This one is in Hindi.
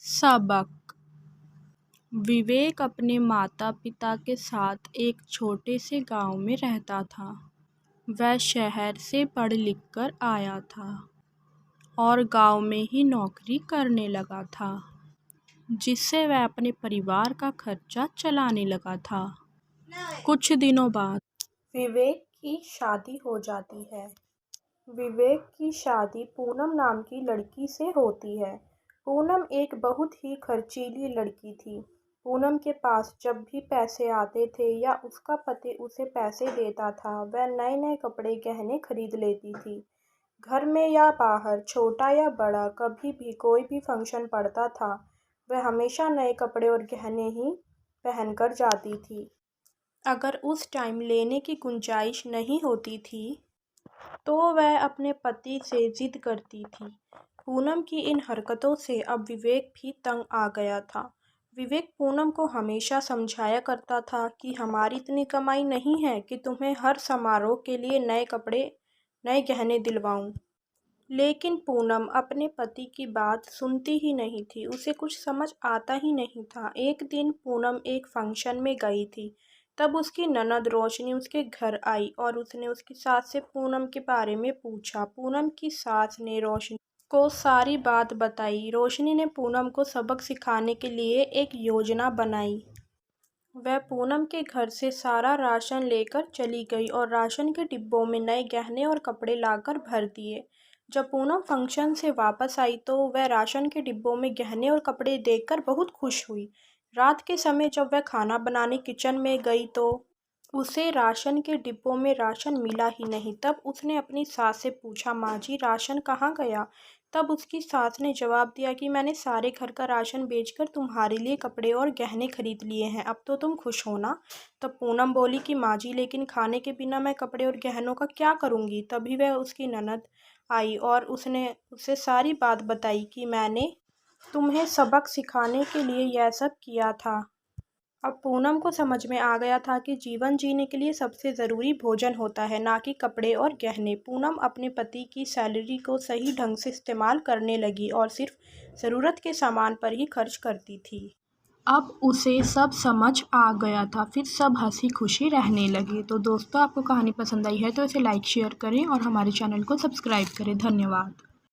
सबक। विवेक अपने माता पिता के साथ एक छोटे से गांव में रहता था। वह शहर से पढ़ लिख कर आया था और गांव में ही नौकरी करने लगा था, जिससे वह अपने परिवार का खर्चा चलाने लगा था। कुछ दिनों बाद विवेक की शादी हो जाती है। विवेक की शादी पूनम नाम की लड़की से होती है। पूनम एक बहुत ही खर्चीली लड़की थी। पूनम के पास जब भी पैसे आते थे या उसका पति उसे पैसे देता था, वह नए नए कपड़े गहने खरीद लेती थी। घर में या बाहर, छोटा या बड़ा, कभी भी कोई भी फंक्शन पड़ता था, वह हमेशा नए कपड़े और गहने ही पहनकर जाती थी। अगर उस टाइम लेने की गुंजाइश नहीं होती थी तो वह अपने पति से जिद करती थी। पूनम की इन हरकतों से अब विवेक भी तंग आ गया था। विवेक पूनम को हमेशा समझाया करता था कि हमारी इतनी कमाई नहीं है कि तुम्हें हर समारोह के लिए नए कपड़े, नए गहने दिलवाऊं। लेकिन पूनम अपने पति की बात सुनती ही नहीं थी। उसे कुछ समझ आता ही नहीं था। एक दिन पूनम एक फंक्शन में गई थी। तब उसकी ननद रोशनी उसके घर आई और उसने उसकी सास से पूनम के बारे में पूछा। पूनम की सास ने रोशनी को सारी बात बताई। रोशनी ने पूनम को सबक सिखाने के लिए एक योजना बनाई। वह पूनम के घर से सारा राशन लेकर चली गई और राशन के डिब्बों में नए गहने और कपड़े लाकर भर दिए। जब पूनम फंक्शन से वापस आई तो वह राशन के डिब्बों में गहने और कपड़े देखकर बहुत खुश हुई। रात के समय जब वह खाना बनाने किचन में गई तो उसे राशन के डिब्बों में राशन मिला ही नहीं। तब उसने अपनी सास से पूछा, माँ जी, राशन कहाँ गया? तब उसकी सास ने जवाब दिया कि मैंने सारे घर का राशन बेचकर तुम्हारे लिए कपड़े और गहने खरीद लिए हैं, अब तो तुम खुश हो ना। तब पूनम बोली कि माँ जी, लेकिन खाने के बिना मैं कपड़े और गहनों का क्या करूँगी? तभी वह उसकी ननद आई और उसने उसे सारी बात बताई कि मैंने तुम्हें सबक सिखाने के लिए यह सब किया था। अब पूनम को समझ में आ गया था कि जीवन जीने के लिए सबसे ज़रूरी भोजन होता है, ना कि कपड़े और गहने। पूनम अपने पति की सैलरी को सही ढंग से इस्तेमाल करने लगी और सिर्फ ज़रूरत के सामान पर ही खर्च करती थी। अब उसे सब समझ आ गया था। फिर सब हंसी खुशी रहने लगे। तो दोस्तों, आपको कहानी पसंद आई है तो इसे लाइक शेयर करें और हमारे चैनल को सब्सक्राइब करें। धन्यवाद।